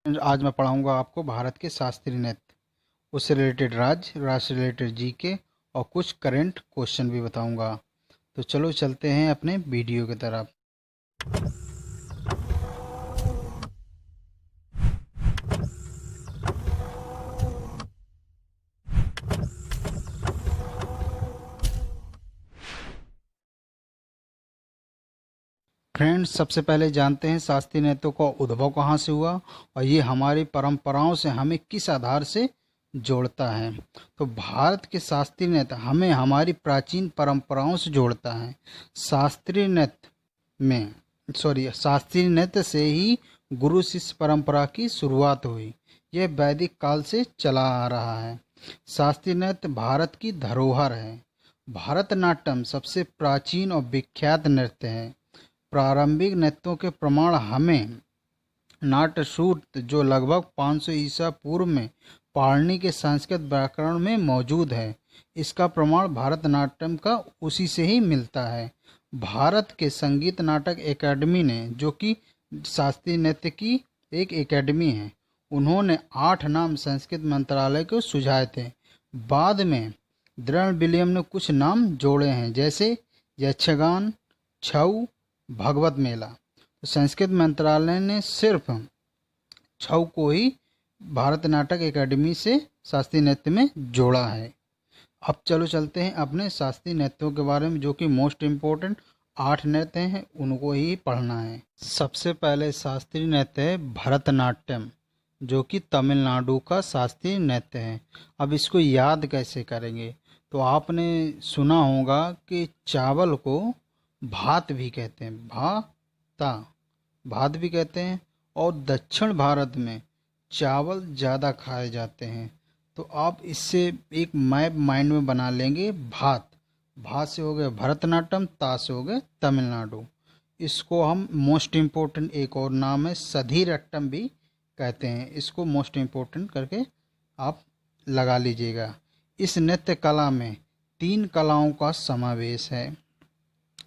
आज मैं पढ़ाऊंगा आपको भारत के शास्त्रीय नृत्य, उससे रिलेटेड राष्ट्र से रिलेटेड जीके और कुछ करंट क्वेश्चन भी बताऊंगा। तो चलो चलते हैं अपने वीडियो की तरफ। फ्रेंड्स, सबसे पहले जानते हैं शास्त्रीय नृत्यों का उद्भव कहाँ से हुआ और ये हमारी परंपराओं से हमें किस आधार से जोड़ता है। तो भारत के शास्त्रीय नृत्य हमें हमारी प्राचीन परंपराओं से जोड़ता है। शास्त्रीय नृत्य से ही गुरु शिष्य परंपरा की शुरुआत हुई। यह वैदिक काल से चला आ रहा है। शास्त्रीय नृत्य भारत की धरोहर है। भरतनाट्यम सबसे प्राचीन और विख्यात नृत्य है। प्रारंभिक नृत्यों के प्रमाण हमें नाट्यसूत्र जो लगभग 500 ईसा पूर्व में पाणिनि के संस्कृत व्याकरण में मौजूद है, इसका प्रमाण भरतनाट्यम का उसी से ही मिलता है। भारत के संगीत नाटक एकेडमी ने, जो कि शास्त्रीय नृत्य की एक एकेडमी है, उन्होंने 8 नाम संस्कृत मंत्रालय को सुझाए थे। बाद में द्रोण विलियम ने कुछ नाम जोड़े हैं, जैसे यक्षगान, छऊ, भगवत मेला। तो संस्कृत मंत्रालय ने सिर्फ छऊ को ही भारत नाटक एकेडमी से शास्त्रीय नृत्य में जोड़ा है। अब चलो चलते हैं अपने शास्त्रीय नृत्यों के बारे में, जो कि मोस्ट इम्पोर्टेंट 8 नृत्य हैं, उनको ही पढ़ना है। सबसे पहले शास्त्रीय नृत्य है भरतनाट्यम, जो कि तमिलनाडु का शास्त्रीय नृत्य है। अब इसको याद कैसे करेंगे? तो आपने सुना होगा कि चावल को भात भी कहते हैं, भात भी कहते हैं, और दक्षिण भारत में चावल ज़्यादा खाए जाते हैं। तो आप इससे एक मैप माइंड में बना लेंगे। भात से हो गए भरतनाट्यम, ता से हो गए तमिलनाडु। इसको हम मोस्ट इम्पोर्टेंट एक और नाम है सधिरट्टम भी कहते हैं। इसको मोस्ट इम्पोर्टेंट करके आप लगा लीजिएगा। इस नृत्य कला में 3 कलाओं का समावेश है,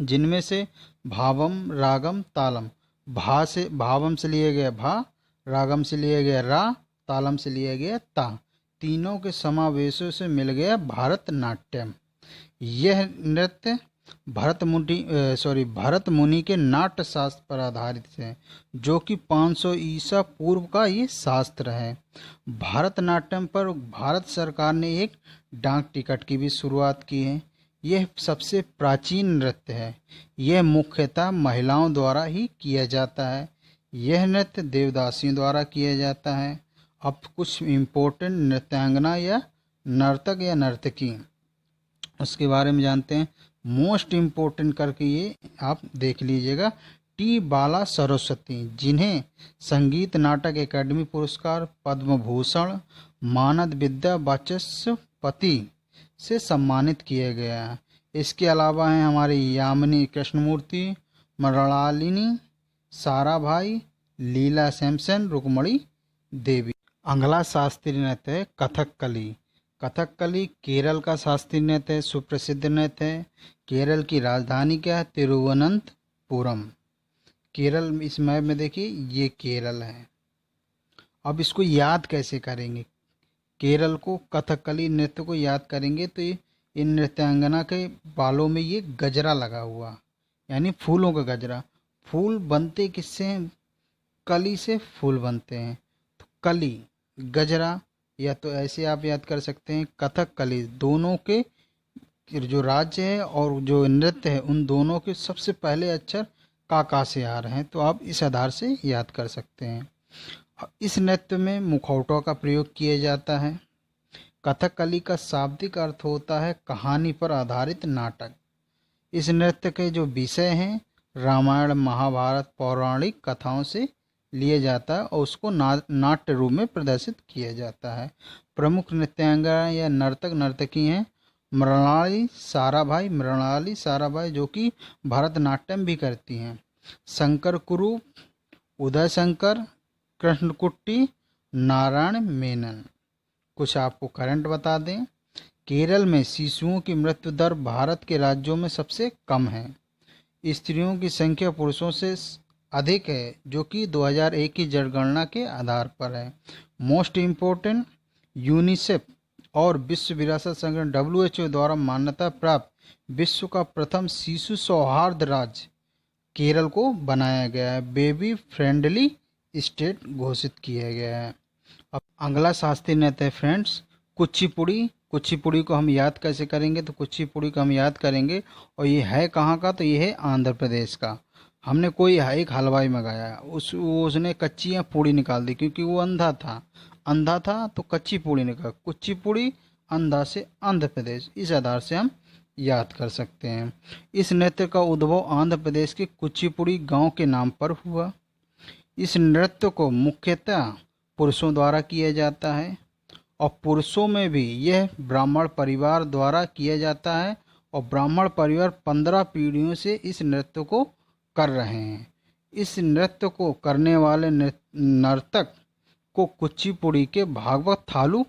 जिनमें से भावम, रागम, तालम। भावम से लिया गया भा, रागम से लिया गया रा, तालम से लिया गया ता। तीनों के समावेशों से मिल गया भरतनाट्यम। यह नृत्य भरत मुनि के नाट्य शास्त्र पर आधारित है, जो कि 500 ईसा पूर्व का ये शास्त्र है। भरतनाट्यम पर भारत सरकार ने एक डाक टिकट की भी शुरुआत की है। यह सबसे प्राचीन नृत्य है। यह मुख्यतः महिलाओं द्वारा ही किया जाता है। यह नृत्य देवदासियों द्वारा किया जाता है। अब कुछ इम्पोर्टेंट नृत्यांगना या नर्तक या नर्तकी, उसके बारे में जानते हैं। मोस्ट इम्पोर्टेंट करके ये आप देख लीजिएगा। टी बाला सरस्वती, जिन्हें संगीत नाटक एकेडमी पुरस्कार, पद्म भूषण, मानद विद्या वाचस्पति से सम्मानित किया गया है। इसके अलावा हैं हमारी यामिनी कृष्णमूर्ति, मृणालिनी, साराभाई, लीला सैमसन, रुक्मणी देवी। अगला शास्त्रीय नृत्य है कथकली। कथकली केरल का शास्त्रीय नृत्य है, सुप्रसिद्ध नृत्य है। केरल की राजधानी क्या है? तिरुवनंतपुरम। केरल, इस मैप में देखिए, ये केरल है। अब इसको याद कैसे करेंगे? केरल को, कथकली नृत्य को याद करेंगे तो इन नृत्यांगना के बालों में ये गजरा लगा हुआ, यानी फूलों का गजरा। फूल बनते किससे हैं? कली से फूल बनते हैं। तो कली, गजरा, या तो ऐसे आप याद कर सकते हैं कथकली। दोनों के जो राज्य है और जो नृत्य है, उन दोनों के सबसे पहले अक्षर का से आ रहे हैं, तो आप इस आधार से याद कर सकते हैं। इस नृत्य में मुखौटों का प्रयोग किया जाता है। कथकली का शाब्दिक अर्थ होता है कहानी पर आधारित नाटक। इस नृत्य के जो विषय हैं, रामायण, महाभारत, पौराणिक कथाओं से लिया जाता है और उसको नाट्य रूप में प्रदर्शित किया जाता है। प्रमुख नृत्यांगना या नर्तक नर्तकी हैं मृणाली साराभाई, जो कि भरतनाट्यम भी करती हैं। शंकर कुरु, उदय शंकर, कृष्णकुट्टी, नारायण मेनन। कुछ आपको करंट बता दें। केरल में शिशुओं की मृत्यु दर भारत के राज्यों में सबसे कम है। स्त्रियों की संख्या पुरुषों से अधिक है, जो कि 2001 की जनगणना के आधार पर है। मोस्ट इम्पोर्टेंट, यूनिसेफ और विश्व विरासत संगठन WHO द्वारा मान्यता प्राप्त विश्व का प्रथम शिशु सौहार्द राज्य केरल को बनाया गया है। बेबी फ्रेंडली स्टेट घोषित किया गया है। अब अगला शास्त्रीय नृत्य है फ्रेंड्स, कुचिपुड़ी। कुचिपुड़ी को हम याद कैसे करेंगे, तो कुचिपुड़ी को हम याद करेंगे, और ये है कहाँ का, तो ये है आंध्र प्रदेश का। हमने कोई एक हलवाई मंगाया, उसने कच्ची पूड़ी निकाल दी, क्योंकि वो अंधा था तो कच्ची पूड़ी निकाल। कुचिपुड़ी अंधा से आंध्र प्रदेश, इस आधार से हम याद कर सकते हैं। इस नृत्य का उद्भव आंध्र प्रदेश के कुचिपुड़ी गांव के नाम पर हुआ। इस नृत्य को मुख्यतः पुरुषों द्वारा किया जाता है, और पुरुषों में भी यह ब्राह्मण परिवार द्वारा किया जाता है, और ब्राह्मण परिवार 15 पीढ़ियों से इस नृत्य को कर रहे हैं। इस नृत्य को करने वाले नर्तक को कुचिपुड़ी के भागवत थालू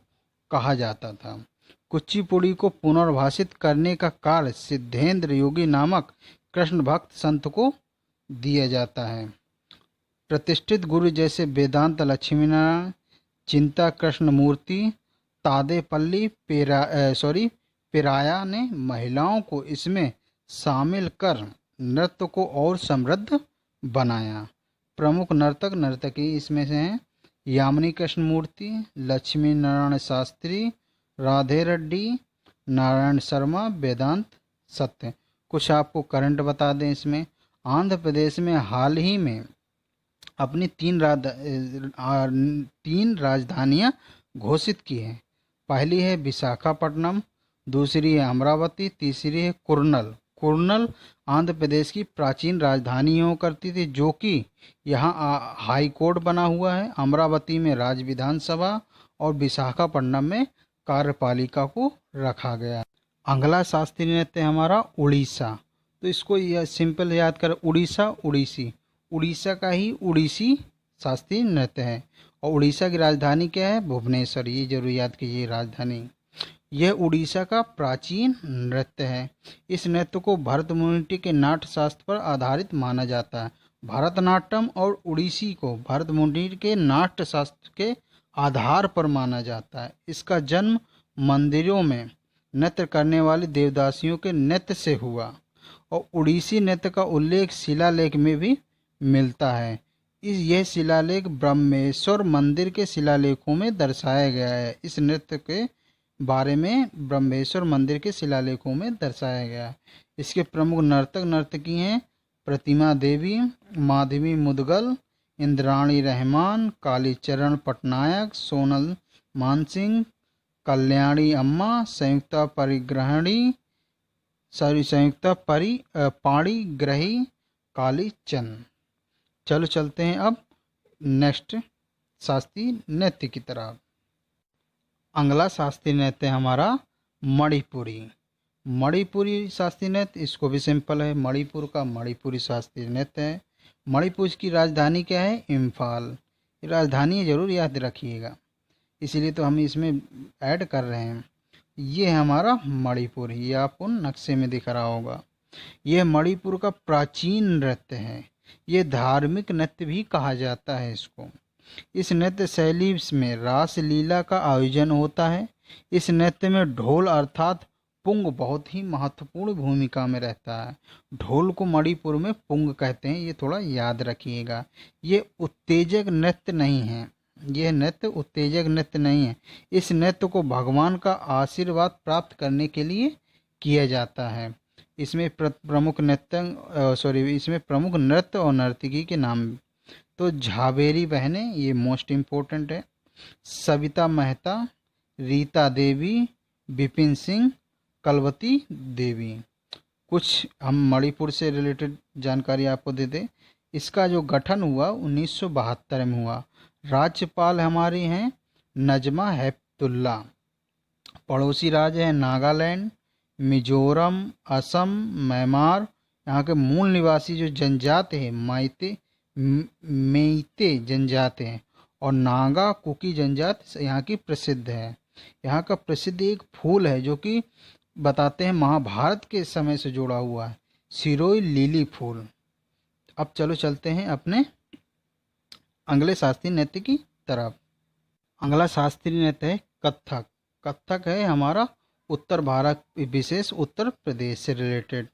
कहा जाता था। कुचिपुड़ी को पुनर्भाषित करने का कार्य सिद्धेंद्र योगी नामक कृष्ण भक्त संत को दिया जाता है। प्रतिष्ठित गुरु जैसे वेदांत लक्ष्मीनारायण, चिंता कृष्ण मूर्ति, तादेपल्ली पेराया ने महिलाओं को इसमें शामिल कर नृत्य को और समृद्ध बनाया। प्रमुख नर्तक नर्तकी इसमें से हैं यामिनी कृष्ण मूर्ति, लक्ष्मी नारायण शास्त्री, राधे रेड्डी, नारायण शर्मा, वेदांत सत्य। कुछ आपको करंट बता दें, इसमें आंध्र प्रदेश में हाल ही में अपनी 3 राजधानियां घोषित की हैं। पहली है विशाखापट्टनम, दूसरी है अमरावती, तीसरी है कुर्नल। कुर्नल आंध्र प्रदेश की प्राचीन राजधानी हुआ करती थी, जो कि यहाँ हाई कोर्ट बना हुआ है। अमरावती में राज्य विधानसभा और विशाखापट्टनम में कार्यपालिका को रखा गया। अगला शास्त्रीय नृत्य हमारा उड़ीसा। तो इसको यह सिंपल याद कर, उड़ीसा उड़ीसी, उड़ीसा का ही उड़ीसी शास्त्रीय नृत्य है। और उड़ीसा की राजधानी क्या है, भुवनेश्वर। ये जरूर याद कीजिए राजधानी। यह उड़ीसा का प्राचीन नृत्य है। इस नृत्य को भरतमुनि के नाट्य शास्त्र पर आधारित माना जाता है। भरतनाट्यम और उड़ीसी को भरतमुनि के नाट्य शास्त्र के आधार पर माना जाता है। इसका जन्म मंदिरों में नृत्य करने वाले देवदासियों के नृत्य से हुआ, और उड़ीसी नृत्य का उल्लेख शिलालेख में भी मिलता है। यह शिलालेख ब्रह्मेश्वर मंदिर के शिलालेखों में दर्शाया गया है। इस नृत्य के बारे में ब्रह्मेश्वर मंदिर के शिलालेखों में दर्शाया गया है। इसके प्रमुख नर्तक नर्तकी हैं प्रतिमा देवी, माधवी मुदगल, इंद्राणी रहमान, कालीचरण पटनायक, सोनल मानसिंह, कल्याणी अम्मा, संयुक्ता पाणिग्रही, कालीचंद। चलो चलते हैं अब नेक्स्ट शास्त्रीय नृत्य की तरफ। अगला शास्त्रीय नृत्य हमारा मणिपुरी। मणिपुरी शास्त्रीय नृत्य, इसको भी सिंपल है, मणिपुर का मणिपुरी शास्त्रीय नृत्य है। मणिपुर की राजधानी क्या है, इम्फाल। राजधानी जरूर याद रखिएगा, इसीलिए तो हम इसमें ऐड कर रहे हैं। ये हमारा मणिपुर, ये आपको नक्शे में दिख रहा होगा। यह मणिपुर का प्राचीन नृत्य है। ये धार्मिक नृत्य भी कहा जाता है इसको। इस नृत्य शैली में रास लीला का आयोजन होता है। इस नृत्य में ढोल अर्थात पुंग बहुत ही महत्वपूर्ण भूमिका में रहता है। ढोल को मणिपुर में पुंग कहते हैं, ये थोड़ा याद रखिएगा। ये उत्तेजक नृत्य नहीं है, यह नृत्य उत्तेजक नृत्य नहीं है। इस नृत्य को भगवान का आशीर्वाद प्राप्त करने के लिए किया जाता है। इसमें प्रमुख नृत्य और नर्तकी के नाम तो झावेरी बहनें, ये मोस्ट इम्पोर्टेंट है। सविता मेहता, रीता देवी, विपिन सिंह, कलवती देवी। कुछ हम मणिपुर से रिलेटेड जानकारी आपको दे दें। इसका जो गठन हुआ 1972 में हुआ। राज्यपाल हमारी हैं नजमा हेपतुल्ला। पड़ोसी राज्य हैं नागालैंड, मिजोरम, असम, म्यांमार। यहाँ के मूल निवासी जो जनजाति है मेइते जनजाति हैं, और नागा कुकी जनजाति यहाँ की प्रसिद्ध है। यहाँ का प्रसिद्ध एक फूल है जो कि बताते हैं महाभारत के समय से जुड़ा हुआ है, सिरोई लिली फूल। अब चलो चलते हैं अपने अगले शास्त्रीय नृत्य की तरफ। अगला शास्त्रीय नृत्य है कथक। कथक है हमारा उत्तर भारत, विशेष उत्तर प्रदेश से रिलेटेड।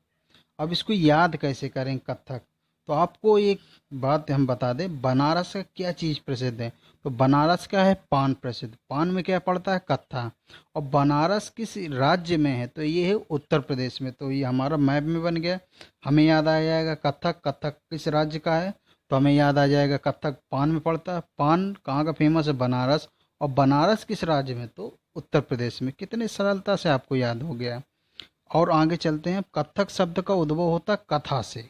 अब इसको याद कैसे करें कथक, तो आपको एक बात हम बता दें, बनारस का क्या चीज़ प्रसिद्ध है, तो बनारस का है पान प्रसिद्ध। पान में क्या पड़ता है, कत्था। और बनारस किस राज्य में है, तो ये है उत्तर प्रदेश में। तो ये हमारा मैप में बन गया, हमें याद आ जाएगा कथक। कथक किस राज्य का है, तो हमें याद आ जाएगा कथक पान में पड़ता है। पान कहाँ का फेमस है, बनारस। और बनारस किस राज्य में, तो उत्तर प्रदेश में। कितने सरलता से आपको याद हो गया। और आगे चलते हैं। कथक शब्द का उद्भव होता कथा से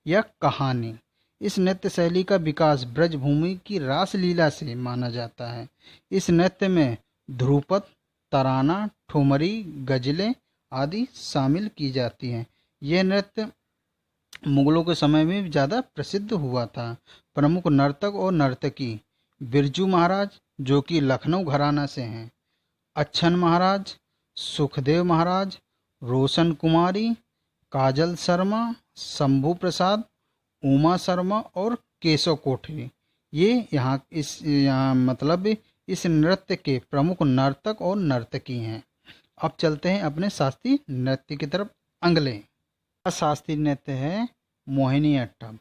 या कहानी। इस नृत्य शैली का विकास ब्रजभूमि की रासलीला से माना जाता है। इस नृत्य में ध्रुपद, तराना, ठुमरी, गजलें आदि शामिल की जाती हैं। यह नृत्य मुगलों के समय में ज़्यादा प्रसिद्ध हुआ था। प्रमुख नर्तक और नर्तकी बिरजू महाराज, जो कि लखनऊ घराना से हैं, अच्छन महाराज, सुखदेव महाराज, रोशन कुमारी, काजल शर्मा, शंभू प्रसाद, उमा शर्मा और केशव कोठरी, ये यहाँ मतलब इस नृत्य के प्रमुख नर्तक और नर्तकी हैं। अब चलते हैं अपने शास्त्रीय नृत्य की तरफ। अगले शास्त्रीय नृत्य है मोहिनी अट्टम।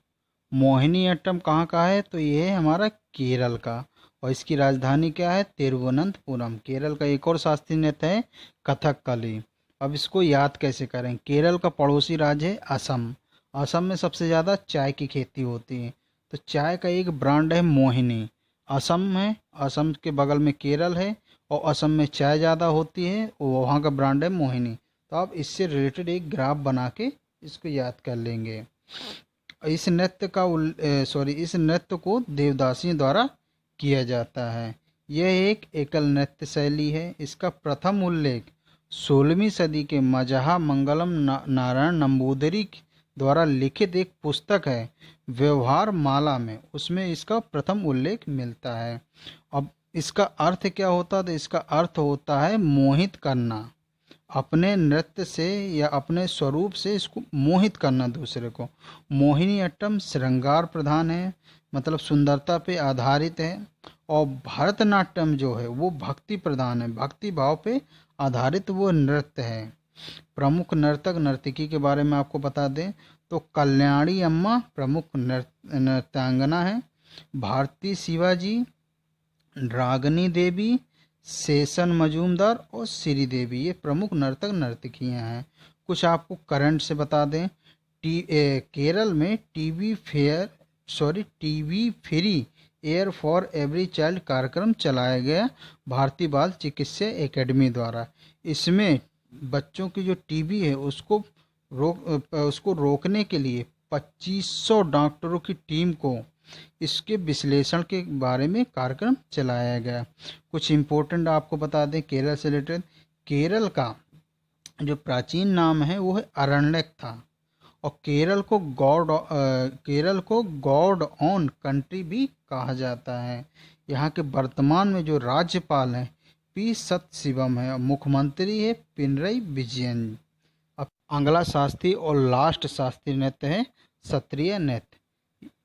मोहिनी अट्टम कहाँ का है, तो ये है हमारा केरल का, और इसकी राजधानी क्या है, तिरुवनंतपुरम। केरल का एक और शास्त्रीय नृत्य है कथकली। अब इसको याद कैसे करें, केरल का पड़ोसी राज्य है असम। असम में सबसे ज़्यादा चाय की खेती होती है, तो चाय का एक ब्रांड है मोहिनी। असम है, असम के बगल में केरल है, और असम में चाय ज़्यादा होती है, और वहाँ का ब्रांड है मोहिनी। तो आप इससे रिलेटेड एक ग्राफ बना के इसको याद कर लेंगे। इस नृत्य को देवदासियों द्वारा किया जाता है। यह एक एकल नृत्य शैली है। इसका प्रथम उल्लेख 16वीं सदी के मजहा मंगलम नारायण नंबूदरी द्वारा लिखित एक पुस्तक है व्यवहार माला में, उसमें इसका प्रथम उल्लेख मिलता है। अब इसका अर्थ क्या होता है, तो इसका अर्थ होता है मोहित करना, अपने नृत्य से या अपने स्वरूप से इसको मोहित करना दूसरे को। मोहिनी अट्टम श्रृंगार प्रधान है, मतलब सुंदरता पे आधारित है। और भरतनाट्यम जो है वो भक्ति प्रधान है, भक्ति भाव पे आधारित वो नृत्य है। प्रमुख नर्तक नर्तकी के बारे में आपको बता दें तो कल्याणी अम्मा प्रमुख नृत्यांगना है, भारती शिवाजी, रागनी देवी, शेषन मजूमदार और श्री देवी, ये प्रमुख नर्तक नर्तकियां हैं। कुछ आपको करंट से बता दें, केरल में TV free air for every child कार्यक्रम चलाया गया भारतीय बाल चिकित्सा एकेडमी द्वारा। इसमें बच्चों की जो टीबी है उसको रोकने के लिए 2500 डॉक्टरों की टीम को इसके विश्लेषण के बारे में कार्यक्रम चलाया गया। कुछ इम्पोर्टेंट आपको बता दें केरल से रिलेटेड। केरल का जो प्राचीन नाम है वो है अरण्यक था, और केरल को गॉड ऑन कंट्री भी कहा जाता है। यहाँ के वर्तमान में जो राज्यपाल हैं पी सतशिवम है, और मुख्यमंत्री है पिनरई विजयन। अब अगला शास्त्रीय और लास्ट शास्त्रीय नृत्य है शास्त्रीय नृत्य।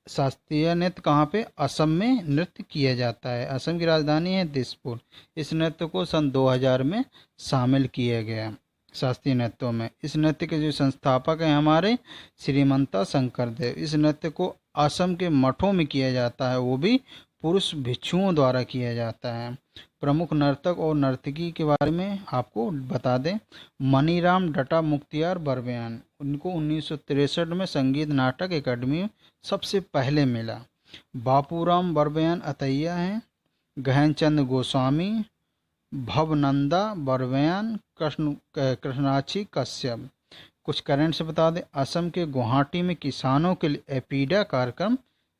शास्त्रीय नृत्य कहाँ पे, असम में नृत्य किया जाता है। असम की राजधानी है दिसपुर। इस नृत्य को सन 2000 में शामिल किया गया शास्त्रीय नृत्यों में। इस नृत्य के जो संस्थापक हैं हमारे श्रीमंता शंकर देव। इस नृत्य को असम के मठों में किया जाता है, वो भी पुरुष भिक्षुओं द्वारा किया जाता है। प्रमुख नर्तक और नर्तकी के बारे में आपको बता दें, मनीराम डटा मुख्तियार बर्बयान, उनको 1963 में संगीत नाटक अकादमी सबसे पहले मिला। बापूराम बर्बयान अतैया हैं, गहनचंद गोस्वामी, भवनंदा बर्बयान, कृष्णाक्षी कश्यप। कुछ करंट से बता दें, असम के गुवाहाटी में किसानों के लिए एपीडा कार्यक्रम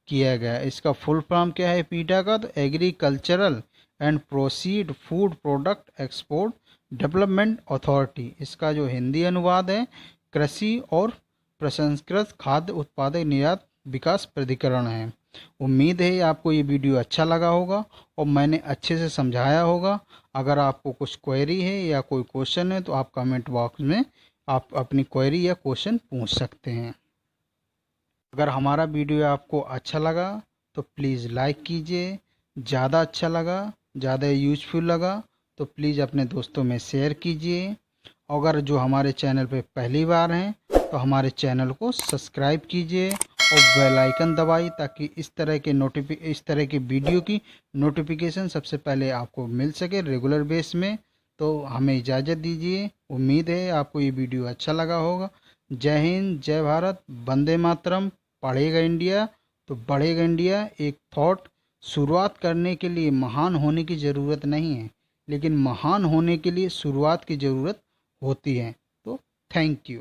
किया गया। इसका फुल फॉर्म क्या है एपीडा का, तो agricultural and proceed food product export development authority. इसका जो हिंदी अनुवाद है कृषि और प्रसंस्कृत खाद्य उत्पादक निर्यात विकास प्राधिकरण है। उम्मीद है आपको ये वीडियो अच्छा लगा होगा और मैंने अच्छे से समझाया होगा। अगर आपको कुछ क्वेरी है या कोई क्वेश्चन है तो आप कमेंट बॉक्स में आप अपनी क्वेरी या क्वेश्चन पूछ सकते हैं। अगर हमारा वीडियो आपको अच्छा लगा तो प्लीज़ लाइक कीजिए, ज़्यादा अच्छा लगा, ज़्यादा यूजफुल लगा तो प्लीज़ अपने दोस्तों में शेयर कीजिए। अगर जो हमारे चैनल पे पहली बार हैं तो हमारे चैनल को सब्सक्राइब कीजिए और बेल आइकन दबाइए ताकि इस तरह के वीडियो की नोटिफिकेशन सबसे पहले आपको मिल सके रेगुलर बेस में। तो हमें इजाज़त दीजिए। उम्मीद है आपको ये वीडियो अच्छा लगा होगा। जय हिंद, जय भारत, वंदे मातरम। पढ़ेगा इंडिया तो बढ़ेगा इंडिया। एक थॉट, शुरुआत करने के लिए महान होने की ज़रूरत नहीं है, लेकिन महान होने के लिए शुरुआत की ज़रूरत होती है। तो थैंक यू।